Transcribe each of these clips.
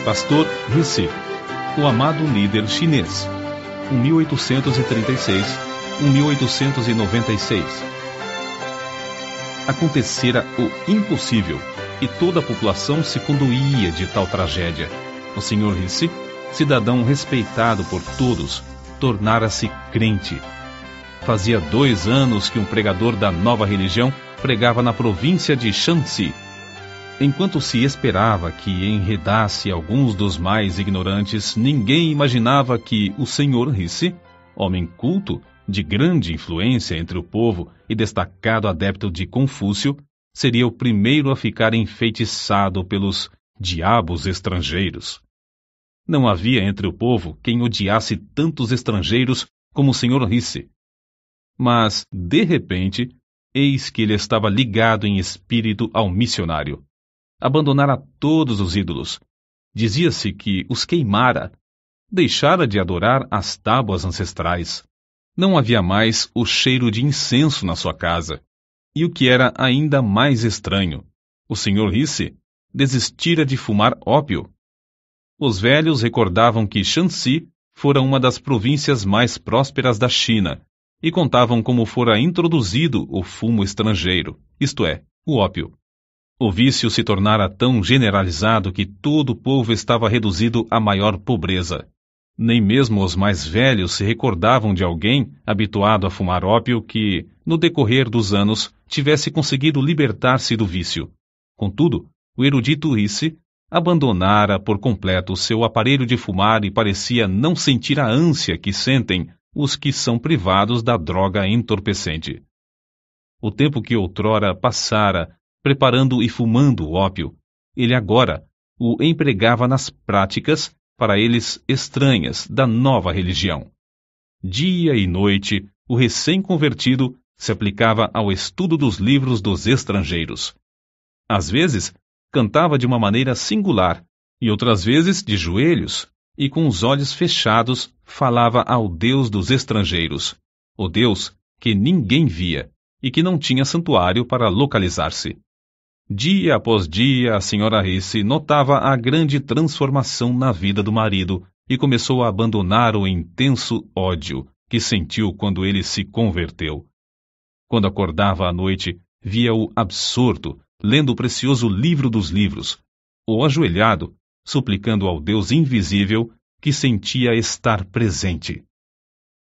Pastor Rissy, o amado líder chinês, 1836-1896. Acontecera o impossível, e toda a população se condoía de tal tragédia. O Sr. Rissy, cidadão respeitado por todos, tornara-se crente. Fazia 2 anos que um pregador da nova religião pregava na província de Shanxi. Enquanto se esperava que enredasse alguns dos mais ignorantes, ninguém imaginava que o Sr. Rissy, homem culto, de grande influência entre o povo e destacado adepto de Confúcio, seria o primeiro a ficar enfeitiçado pelos diabos estrangeiros. Não havia entre o povo quem odiasse tantos estrangeiros como o Sr. Rissy. Mas, de repente, eis que ele estava ligado em espírito ao missionário. Abandonara todos os ídolos. Dizia-se que os queimara. Deixara de adorar as tábuas ancestrais. Não havia mais o cheiro de incenso na sua casa. E o que era ainda mais estranho, o Sr. Rissy desistira de fumar ópio. Os velhos recordavam que Shanxi fora uma das províncias mais prósperas da China e contavam como fora introduzido o fumo estrangeiro, isto é, o ópio. O vício se tornara tão generalizado que todo o povo estava reduzido à maior pobreza. Nem mesmo os mais velhos se recordavam de alguém habituado a fumar ópio que, no decorrer dos anos, tivesse conseguido libertar-se do vício. Contudo, o erudito Rissy abandonara por completo seu aparelho de fumar e parecia não sentir a ânsia que sentem os que são privados da droga entorpecente. O tempo que outrora passara preparando e fumando o ópio, ele agora o empregava nas práticas, para eles estranhas, da nova religião. Dia e noite, o recém-convertido se aplicava ao estudo dos livros dos estrangeiros. Às vezes, cantava de uma maneira singular, e outras vezes de joelhos, e com os olhos fechados falava ao Deus dos estrangeiros, o Deus que ninguém via e que não tinha santuário para localizar-se. Dia após dia, a Sra. Rissy notava a grande transformação na vida do marido e começou a abandonar o intenso ódio que sentiu quando ele se converteu. Quando acordava à noite, via-o absorto, lendo o precioso livro dos livros, ou ajoelhado, suplicando ao Deus invisível que sentia estar presente.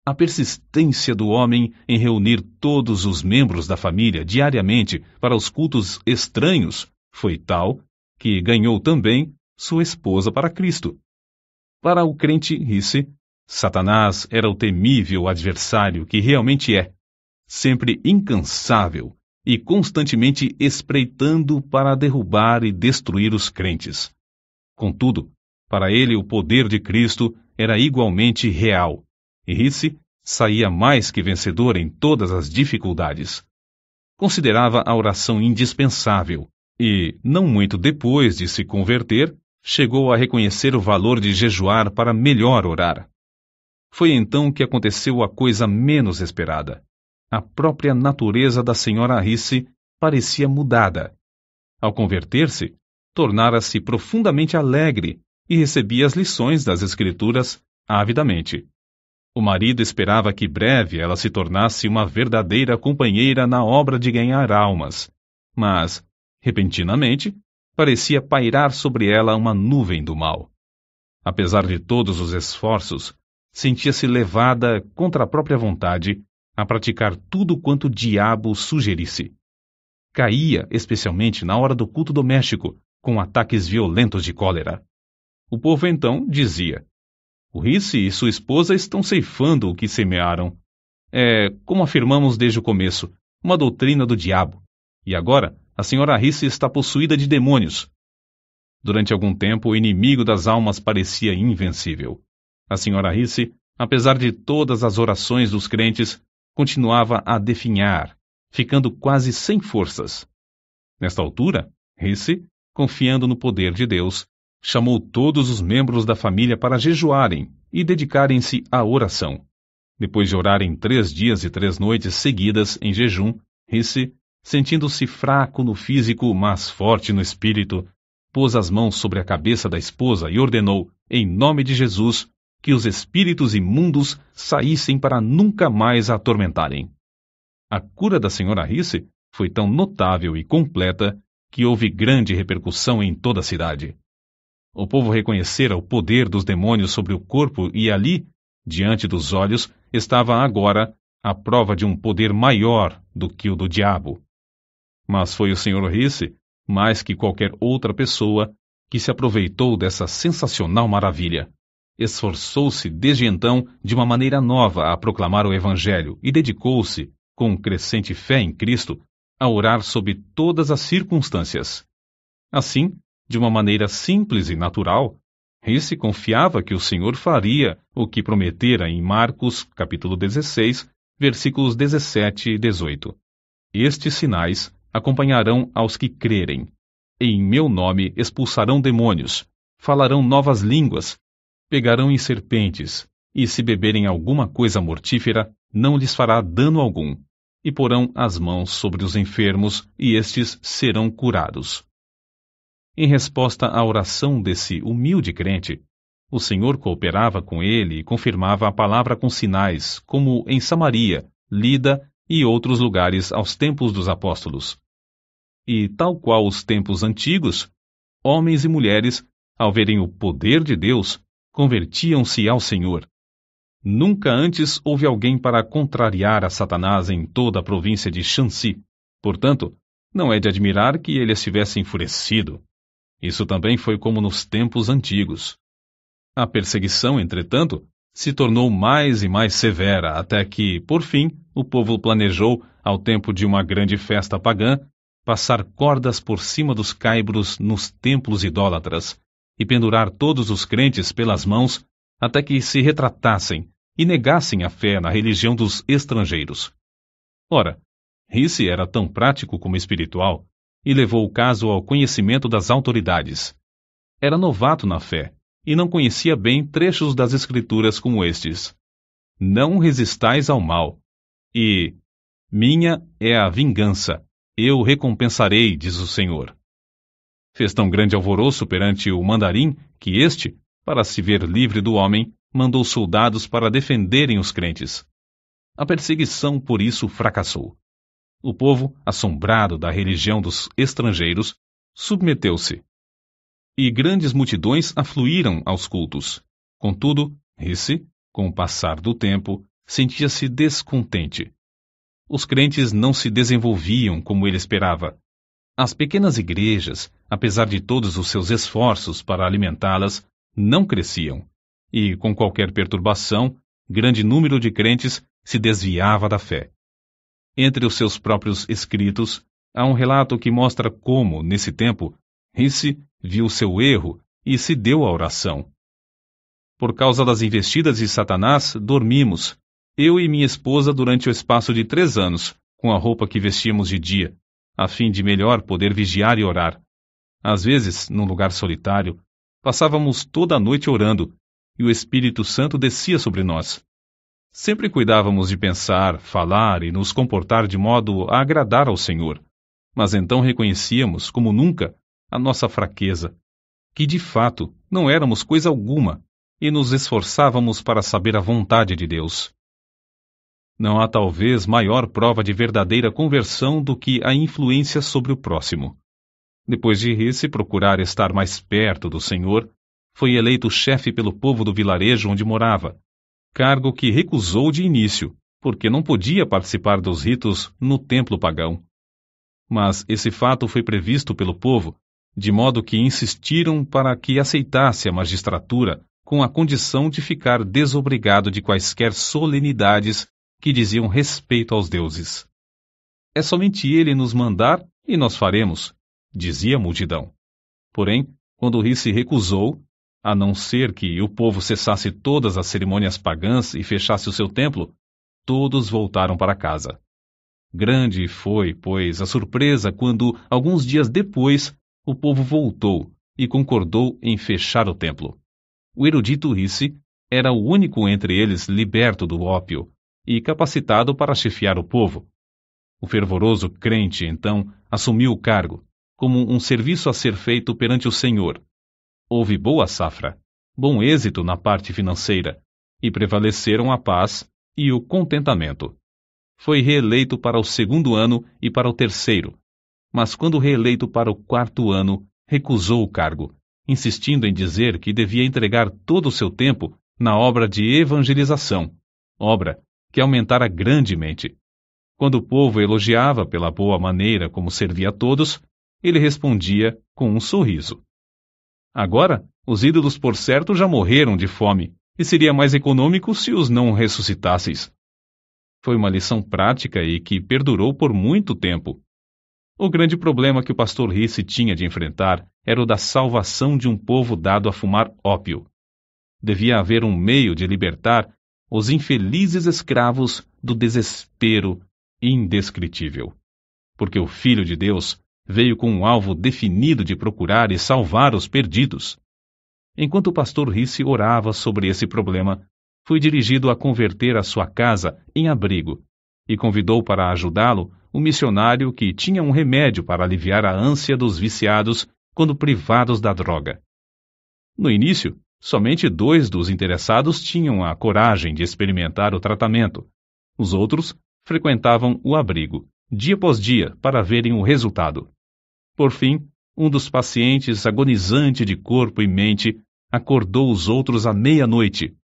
A persistência do homem em reunir todos os membros da família diariamente para os cultos estranhos foi tal que ganhou também sua esposa para Cristo. Para o crente Rissy, Satanás era o temível adversário que realmente é, sempre incansável e constantemente espreitando para derrubar e destruir os crentes. Contudo, para ele o poder de Cristo era igualmente real, e Rissy saía mais que vencedor em todas as dificuldades. Considerava a oração indispensável e, não muito depois de se converter, chegou a reconhecer o valor de jejuar para melhor orar. Foi então que aconteceu a coisa menos esperada. A própria natureza da Sra. Rissy parecia mudada. Ao converter-se, tornara-se profundamente alegre e recebia as lições das Escrituras avidamente. O marido esperava que breve ela se tornasse uma verdadeira companheira na obra de ganhar almas, mas, repentinamente, parecia pairar sobre ela uma nuvem do mal. Apesar de todos os esforços, sentia-se levada contra a própria vontade a praticar tudo quanto o diabo sugerisse. Caía, especialmente na hora do culto doméstico, com ataques violentos de cólera. O povo então dizia: o Rissy e sua esposa estão ceifando o que semearam. É, como afirmamos desde o começo, uma doutrina do diabo. E agora, a Sra. Rissy está possuída de demônios. Durante algum tempo, o inimigo das almas parecia invencível. A Sra. Rissy, apesar de todas as orações dos crentes, continuava a definhar, ficando quase sem forças. Nesta altura, Rissy, confiando no poder de Deus, chamou todos os membros da família para jejuarem e dedicarem-se à oração. Depois de orarem 3 dias e 3 noites seguidas em jejum, Rissy, sentindo-se fraco no físico, mas forte no espírito, pôs as mãos sobre a cabeça da esposa e ordenou, em nome de Jesus, que os espíritos imundos saíssem para nunca mais a atormentarem. A cura da senhora Risse foi tão notável e completa que houve grande repercussão em toda a cidade. O povo reconhecera o poder dos demônios sobre o corpo e ali, diante dos olhos, estava agora a prova de um poder maior do que o do diabo. Mas foi o Sr. Risse, mais que qualquer outra pessoa, que se aproveitou dessa sensacional maravilha. Esforçou-se desde então de uma maneira nova a proclamar o Evangelho e dedicou-se, com crescente fé em Cristo, a orar sob todas as circunstâncias. Assim, de uma maneira simples e natural, Risse confiava que o Senhor faria o que prometera em Marcos, capítulo 16, versículos 17 e 18. Estes sinais acompanharão aos que crerem. Em meu nome expulsarão demônios, falarão novas línguas, pegarão em serpentes, e se beberem alguma coisa mortífera, não lhes fará dano algum, e porão as mãos sobre os enfermos, e estes serão curados. Em resposta à oração desse humilde crente, o Senhor cooperava com ele e confirmava a palavra com sinais, como em Samaria, Lida e outros lugares aos tempos dos apóstolos. E, tal qual os tempos antigos, homens e mulheres, ao verem o poder de Deus, convertiam-se ao Senhor. Nunca antes houve alguém para contrariar a Satanás em toda a província de Shanxi. Portanto, não é de admirar que ele estivesse enfurecido. Isso também foi como nos tempos antigos. A perseguição, entretanto, se tornou mais e mais severa, até que, por fim, o povo planejou, ao tempo de uma grande festa pagã, passar cordas por cima dos caibros nos templos idólatras e pendurar todos os crentes pelas mãos até que se retratassem e negassem a fé na religião dos estrangeiros. Ora, Risse era tão prático como espiritual e levou o caso ao conhecimento das autoridades. Era novato na fé e não conhecia bem trechos das Escrituras como estes: Não resistais ao mal, e minha é a vingança, eu recompensarei, diz o Senhor. Fez tão grande alvoroço perante o mandarim que este, para se ver livre do homem, mandou soldados para defenderem os crentes. A perseguição por isso fracassou. O povo, assombrado da religião dos estrangeiros, submeteu-se. E grandes multidões afluíram aos cultos. Contudo, Risse, com o passar do tempo, sentia-se descontente. Os crentes não se desenvolviam como ele esperava. As pequenas igrejas, apesar de todos os seus esforços para alimentá-las, não cresciam, e, com qualquer perturbação, grande número de crentes se desviava da fé. Entre os seus próprios escritos, há um relato que mostra como, nesse tempo, Risse viu seu erro e se deu à oração. Por causa das investidas de Satanás, dormimos, eu e minha esposa durante o espaço de 3 anos, com a roupa que vestíamos de dia, a fim de melhor poder vigiar e orar. Às vezes, num lugar solitário, passávamos toda a noite orando, e o Espírito Santo descia sobre nós. Sempre cuidávamos de pensar, falar e nos comportar de modo a agradar ao Senhor, mas então reconhecíamos, como nunca, a nossa fraqueza, que de fato não éramos coisa alguma, e nos esforçávamos para saber a vontade de Deus. Não há talvez maior prova de verdadeira conversão do que a influência sobre o próximo. Depois de Risse procurar estar mais perto do Senhor, foi eleito chefe pelo povo do vilarejo onde morava, cargo que recusou de início, porque não podia participar dos ritos no templo pagão. Mas esse fato foi previsto pelo povo, de modo que insistiram para que aceitasse a magistratura com a condição de ficar desobrigado de quaisquer solenidades que diziam respeito aos deuses. É somente ele nos mandar e nós faremos, dizia a multidão. Porém, quando Risse recusou, a não ser que o povo cessasse todas as cerimônias pagãs e fechasse o seu templo, todos voltaram para casa. Grande foi, pois, a surpresa quando, alguns dias depois, o povo voltou e concordou em fechar o templo. O erudito Risse era o único entre eles liberto do ópio e capacitado para chefiar o povo. O fervoroso crente, então, assumiu o cargo, como um serviço a ser feito perante o Senhor. Houve boa safra, bom êxito na parte financeira, e prevaleceram a paz e o contentamento. Foi reeleito para o 2º ano e para o 3º, mas quando reeleito para o 4º ano, recusou o cargo, insistindo em dizer que devia entregar todo o seu tempo na obra de evangelização, obra que aumentara grandemente. Quando o povo elogiava pela boa maneira como servia a todos, ele respondia com um sorriso. Agora, os ídolos por certo já morreram de fome, e seria mais econômico se os não ressuscitasseis. Foi uma lição prática e que perdurou por muito tempo. O grande problema que o pastor Risse tinha de enfrentar era o da salvação de um povo dado a fumar ópio. Devia haver um meio de libertar os infelizes escravos do desespero indescritível. Porque o Filho de Deus veio com um alvo definido de procurar e salvar os perdidos. Enquanto o pastor Risse orava sobre esse problema, foi dirigido a converter a sua casa em abrigo e convidou para ajudá-lo um missionário que tinha um remédio para aliviar a ânsia dos viciados quando privados da droga. No início, somente 2 dos interessados tinham a coragem de experimentar o tratamento. Os outros frequentavam o abrigo, dia após dia, para verem o resultado. Por fim, um dos pacientes, agonizante de corpo e mente, acordou os outros à meia-noite.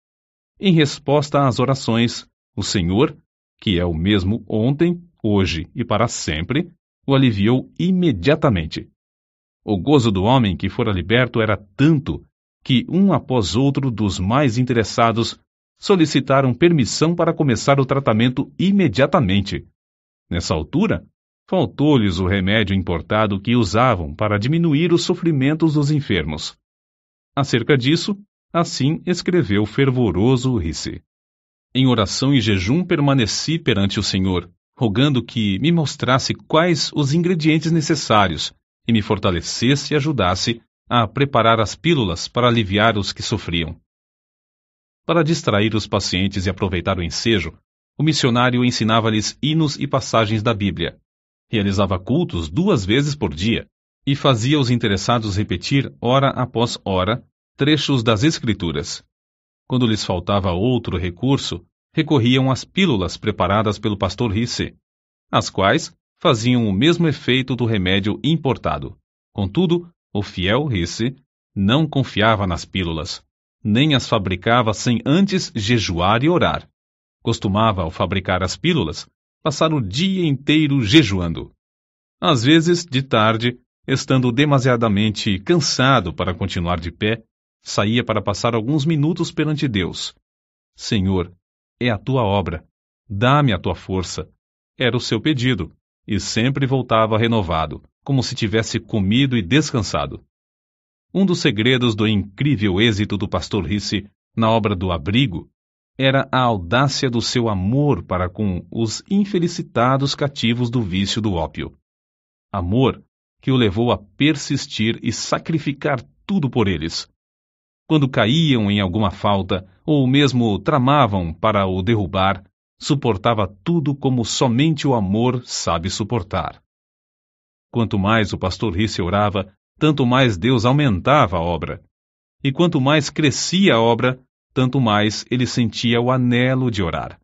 Em resposta às orações, o Senhor, que é o mesmo ontem, hoje e para sempre, o aliviou imediatamente. O gozo do homem que fora liberto era tanto que um após outro dos mais interessados solicitaram permissão para começar o tratamento imediatamente. Nessa altura, faltou-lhes o remédio importado que usavam para diminuir os sofrimentos dos enfermos. Acerca disso, assim escreveu fervoroso Risse. Em oração e jejum permaneci perante o Senhor, rogando que me mostrasse quais os ingredientes necessários e me fortalecesse e ajudasse a preparar as pílulas para aliviar os que sofriam. Para distrair os pacientes e aproveitar o ensejo, o missionário ensinava-lhes hinos e passagens da Bíblia. Realizava cultos 2 vezes por dia e fazia os interessados repetir, hora após hora, trechos das Escrituras. Quando lhes faltava outro recurso, recorriam às pílulas preparadas pelo pastor Risse, as quais faziam o mesmo efeito do remédio importado. Contudo, o fiel Risse não confiava nas pílulas, nem as fabricava sem antes jejuar e orar. Costumava, ao fabricar as pílulas, passar o dia inteiro jejuando. Às vezes, de tarde, estando demasiadamente cansado para continuar de pé, saía para passar alguns minutos perante Deus. Senhor, é a tua obra, dá-me a tua força. Era o seu pedido, e sempre voltava renovado, como se tivesse comido e descansado. Um dos segredos do incrível êxito do pastor Risse na obra do abrigo era a audácia do seu amor para com os infelicitados cativos do vício do ópio. Amor que o levou a persistir e sacrificar tudo por eles. Quando caíam em alguma falta, ou mesmo tramavam para o derrubar, suportava tudo como somente o amor sabe suportar. Quanto mais o pastor Risse orava, tanto mais Deus aumentava a obra. E quanto mais crescia a obra, tanto mais ele sentia o anelo de orar.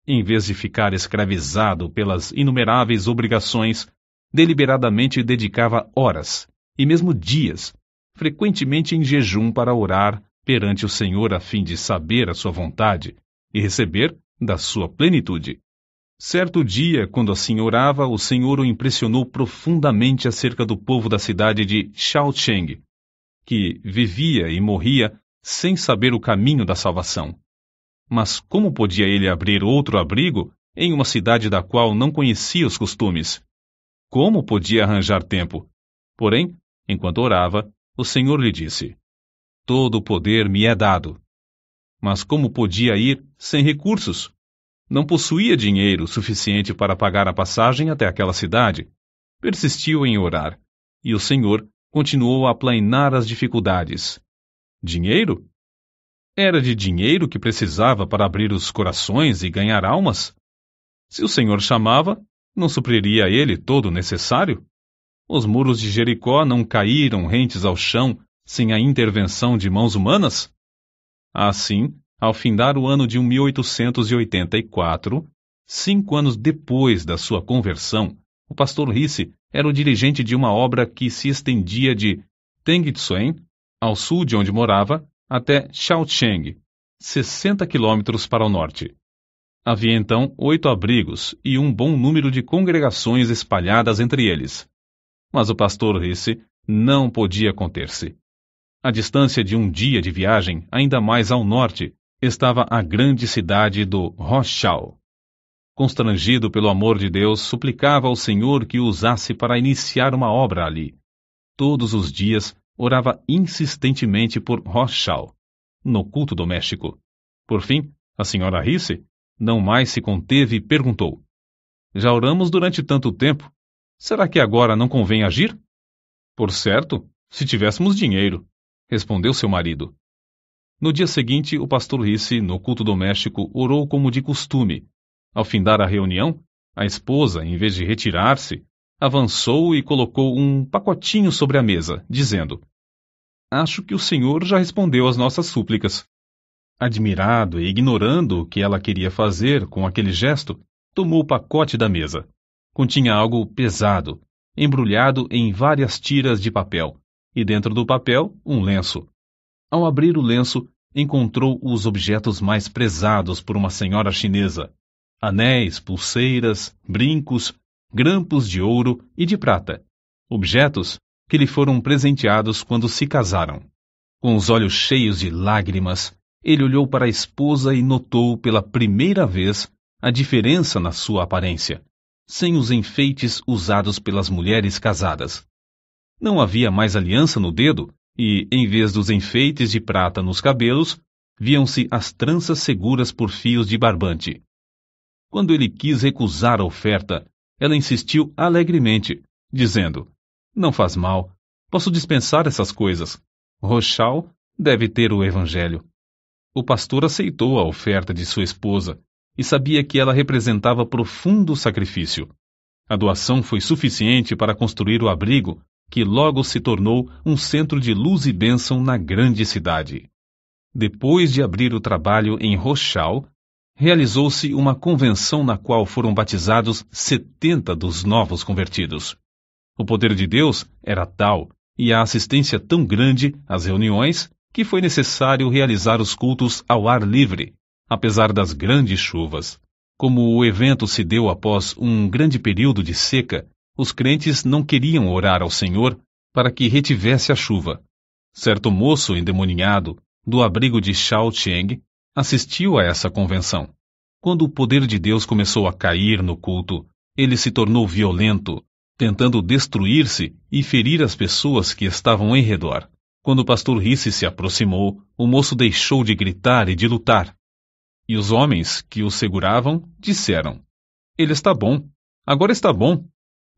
Em vez de ficar escravizado pelas inumeráveis obrigações, deliberadamente dedicava horas, e mesmo dias, frequentemente em jejum para orar perante o Senhor a fim de saber a sua vontade e receber da sua plenitude. Certo dia, quando assim orava, o Senhor o impressionou profundamente acerca do povo da cidade de Shaocheng, que vivia e morria sem saber o caminho da salvação. Mas como podia ele abrir outro abrigo em uma cidade da qual não conhecia os costumes? Como podia arranjar tempo? Porém, enquanto orava, o Senhor lhe disse: todo o poder me é dado. Mas como podia ir sem recursos? Não possuía dinheiro suficiente para pagar a passagem até aquela cidade. Persistiu em orar, e o Senhor continuou a aplainar as dificuldades. Dinheiro? Era de dinheiro que precisava para abrir os corações e ganhar almas? Se o Senhor chamava, não supriria a ele todo o necessário? Os muros de Jericó não caíram rentes ao chão sem a intervenção de mãos humanas? Assim, ao findar o ano de 1884, 5 anos depois da sua conversão, o pastor Risse era o dirigente de uma obra que se estendia de Tengitsuen, ao sul de onde morava, até Shaocheng, 60 quilômetros para o norte. Havia então 8 abrigos e um bom número de congregações espalhadas entre eles. Mas o pastor Risse não podia conter-se. À distância de um dia de viagem, ainda mais ao norte, estava a grande cidade do Rochal. Constrangido pelo amor de Deus, suplicava ao Senhor que o usasse para iniciar uma obra ali. Todos os dias orava insistentemente por Rochal, no culto doméstico. Por fim, a senhora Risse não mais se conteve e perguntou: Já oramos durante tanto tempo. Será que agora não convém agir? Por certo, se tivéssemos dinheiro, respondeu seu marido. No dia seguinte, o pastor Risse, no culto doméstico, orou como de costume. Ao findar a reunião, a esposa, em vez de retirar-se, avançou e colocou um pacotinho sobre a mesa, dizendo: Acho que o Senhor já respondeu às nossas súplicas. Admirado e ignorando o que ela queria fazer com aquele gesto, tomou o pacote da mesa. Continha algo pesado, embrulhado em várias tiras de papel, e dentro do papel, um lenço. Ao abrir o lenço, encontrou os objetos mais prezados por uma senhora chinesa: anéis, pulseiras, brincos, grampos de ouro e de prata, objetos que lhe foram presenteados quando se casaram. Com os olhos cheios de lágrimas, ele olhou para a esposa e notou pela primeira vez a diferença na sua aparência, sem os enfeites usados pelas mulheres casadas. Não havia mais aliança no dedo e, em vez dos enfeites de prata nos cabelos, viam-se as tranças seguras por fios de barbante. Quando ele quis recusar a oferta, ela insistiu alegremente, dizendo: Não faz mal, posso dispensar essas coisas. Rochal deve ter o evangelho. O pastor aceitou a oferta de sua esposa e sabia que ela representava profundo sacrifício. A doação foi suficiente para construir o abrigo, que logo se tornou um centro de luz e bênção na grande cidade. Depois de abrir o trabalho em Rochal, realizou-se uma convenção na qual foram batizados 70 dos novos convertidos. O poder de Deus era tal e a assistência tão grande às reuniões que foi necessário realizar os cultos ao ar livre, apesar das grandes chuvas. Como o evento se deu após um grande período de seca, os crentes não queriam orar ao Senhor para que retivesse a chuva. Certo moço endemoniado, do abrigo de Shaocheng, assistiu a essa convenção. Quando o poder de Deus começou a cair no culto, ele se tornou violento, tentando destruir-se e ferir as pessoas que estavam em redor. Quando o pastor Risse se aproximou, o moço deixou de gritar e de lutar. E os homens que o seguravam disseram: Ele está bom, agora está bom,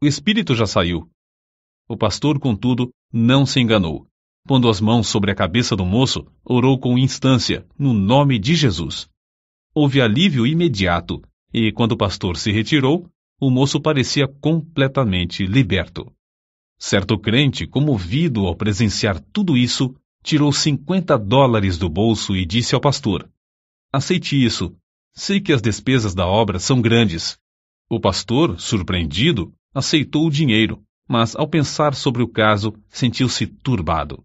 o espírito já saiu. O pastor, contudo, não se enganou. Pondo as mãos sobre a cabeça do moço, orou com instância, no nome de Jesus. Houve alívio imediato, e quando o pastor se retirou, o moço parecia completamente liberto. Certo crente, comovido ao presenciar tudo isso, tirou $50 do bolso e disse ao pastor: Aceite isso, sei que as despesas da obra são grandes. O pastor, surpreendido, aceitou o dinheiro, mas ao pensar sobre o caso, sentiu-se turbado.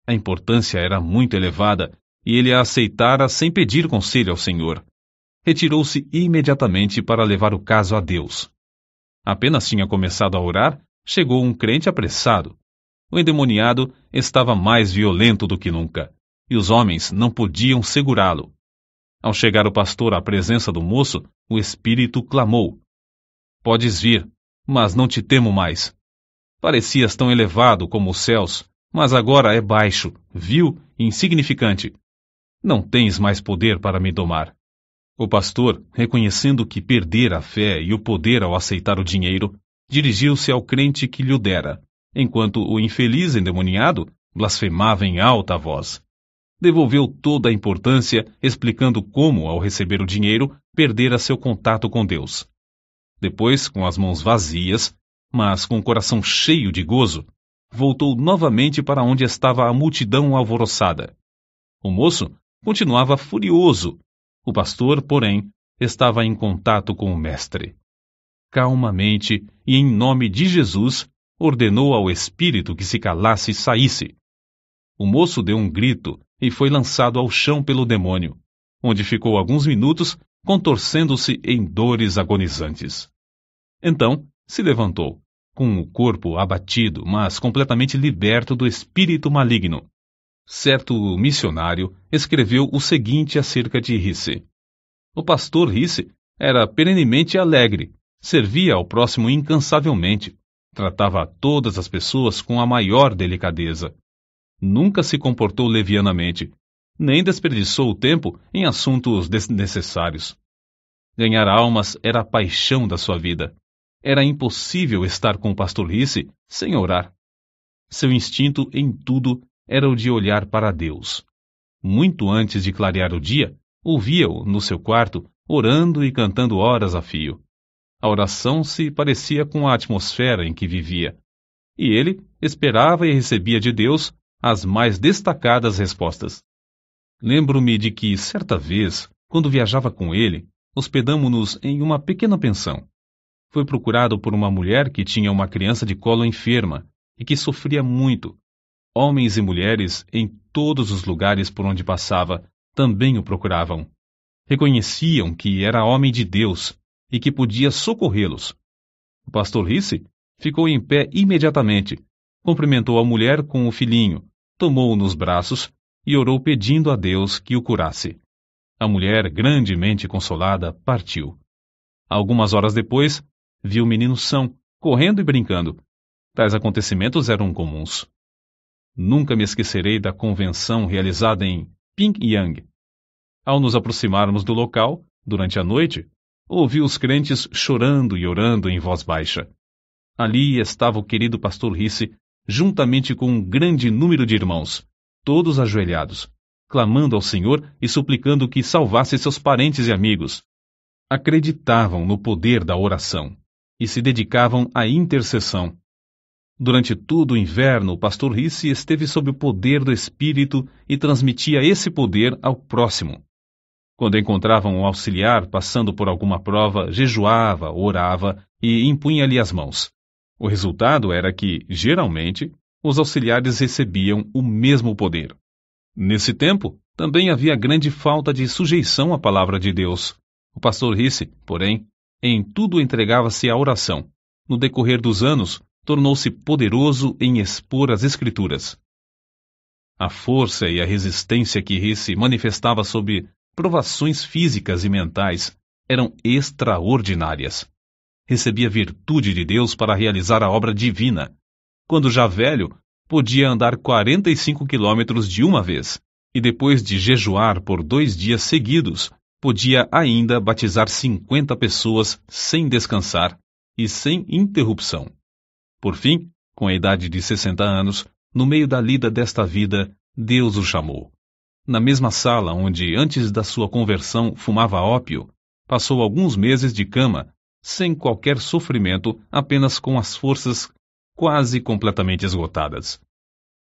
A importância era muito elevada e ele a aceitara sem pedir conselho ao Senhor. Retirou-se imediatamente para levar o caso a Deus. Apenas tinha começado a orar, chegou um crente apressado. O endemoniado estava mais violento do que nunca, e os homens não podiam segurá-lo. Ao chegar o pastor à presença do moço, o espírito clamou: Podes vir, mas não te temo mais. Parecias tão elevado como os céus, mas agora é baixo, vil e insignificante. Não tens mais poder para me domar. O pastor, reconhecendo que perdera a fé e o poder ao aceitar o dinheiro, dirigiu-se ao crente que lhe o dera, enquanto o infeliz endemoniado blasfemava em alta voz. Devolveu toda a importância, explicando como, ao receber o dinheiro, perdera seu contato com Deus. Depois, com as mãos vazias, mas com o coração cheio de gozo, voltou novamente para onde estava a multidão alvoroçada. O moço continuava furioso. O pastor, porém, estava em contato com o mestre. Calmamente e em nome de Jesus, ordenou ao espírito que se calasse e saísse. O moço deu um grito e foi lançado ao chão pelo demônio, onde ficou alguns minutos contorcendo-se em dores agonizantes. Então se levantou, com o corpo abatido, mas completamente liberto do espírito maligno. Certo missionário escreveu o seguinte acerca de Risse. O pastor Risse era perenemente alegre, servia ao próximo incansavelmente, tratava a todas as pessoas com a maior delicadeza. Nunca se comportou levianamente, nem desperdiçou o tempo em assuntos desnecessários. Ganhar almas era a paixão da sua vida. Era impossível estar com o pastor Risse sem orar. Seu instinto em tudo era o de olhar para Deus. Muito antes de clarear o dia, ouvia-o no seu quarto, orando e cantando horas a fio. A oração se parecia com a atmosfera em que vivia, e ele esperava e recebia de Deus as mais destacadas respostas. Lembro-me de que, certa vez, quando viajava com ele, hospedamo-nos em uma pequena pensão. Foi procurado por uma mulher que tinha uma criança de colo enferma e que sofria muito. Homens e mulheres, em todos os lugares por onde passava, também o procuravam. Reconheciam que era homem de Deus e que podia socorrê-los. O pastor Risse ficou em pé imediatamente, cumprimentou a mulher com o filhinho, tomou-o nos braços e orou pedindo a Deus que o curasse. A mulher, grandemente consolada, partiu. Algumas horas depois, viu o menino são, correndo e brincando. Tais acontecimentos eram comuns. Nunca me esquecerei da convenção realizada em Pyongyang. Ao nos aproximarmos do local, durante a noite, ouvi os crentes chorando e orando em voz baixa. Ali estava o querido pastor Risse, juntamente com um grande número de irmãos, todos ajoelhados, clamando ao Senhor e suplicando que salvasse seus parentes e amigos. Acreditavam no poder da oração e se dedicavam à intercessão. Durante todo o inverno, o pastor Risse esteve sob o poder do Espírito e transmitia esse poder ao próximo. Quando encontravam um auxiliar passando por alguma prova, jejuava, orava e impunha-lhe as mãos. O resultado era que, geralmente, os auxiliares recebiam o mesmo poder. Nesse tempo, também havia grande falta de sujeição à palavra de Deus. O pastor Risse, porém, em tudo entregava-se à oração. No decorrer dos anos, tornou-se poderoso em expor as Escrituras. A força e a resistência que Risse manifestava sob provações físicas e mentais eram extraordinárias. Recebia virtude de Deus para realizar a obra divina. Quando já velho, podia andar 45 quilômetros de uma vez, e depois de jejuar por 2 dias seguidos, podia ainda batizar 50 pessoas sem descansar e sem interrupção. Por fim, com a idade de 60 anos, no meio da lida desta vida, Deus o chamou. Na mesma sala onde, antes da sua conversão, fumava ópio, passou alguns meses de cama, sem qualquer sofrimento, apenas com as forças quase completamente esgotadas.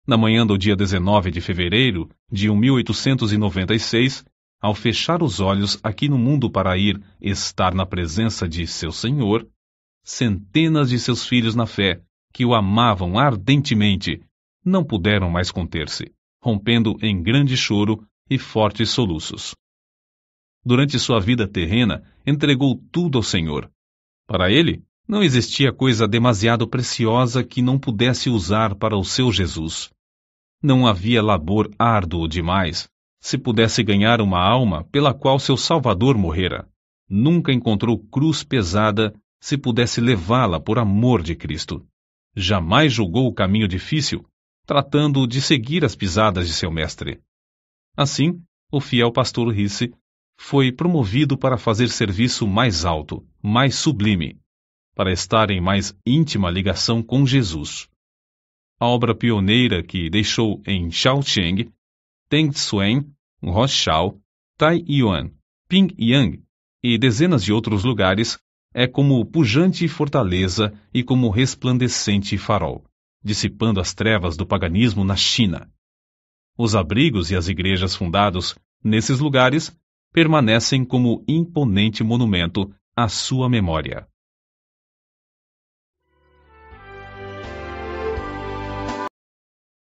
Na manhã do dia 19 de fevereiro de 1896, ao fechar os olhos aqui no mundo para ir estar na presença de seu Senhor, centenas de seus filhos na fé, que o amavam ardentemente, não puderam mais conter-se, rompendo em grande choro e fortes soluços. Durante sua vida terrena, entregou tudo ao Senhor. Para ele, não existia coisa demasiado preciosa que não pudesse usar para o seu Jesus. Não havia labor árduo demais, se pudesse ganhar uma alma pela qual seu Salvador morrera. Nunca encontrou cruz pesada, se pudesse levá-la por amor de Cristo. Jamais julgou o caminho difícil, tratando de seguir as pisadas de seu mestre. Assim, o fiel pastor Risse foi promovido para fazer serviço mais alto, mais sublime, para estar em mais íntima ligação com Jesus. A obra pioneira que deixou em Shaoxing, Tengsuen, Roshao, Taiyuan, Pyongyang e dezenas de outros lugares é como pujante fortaleza e como resplandecente farol, dissipando as trevas do paganismo na China. Os abrigos e as igrejas fundados nesses lugares permanecem como imponente monumento à sua memória.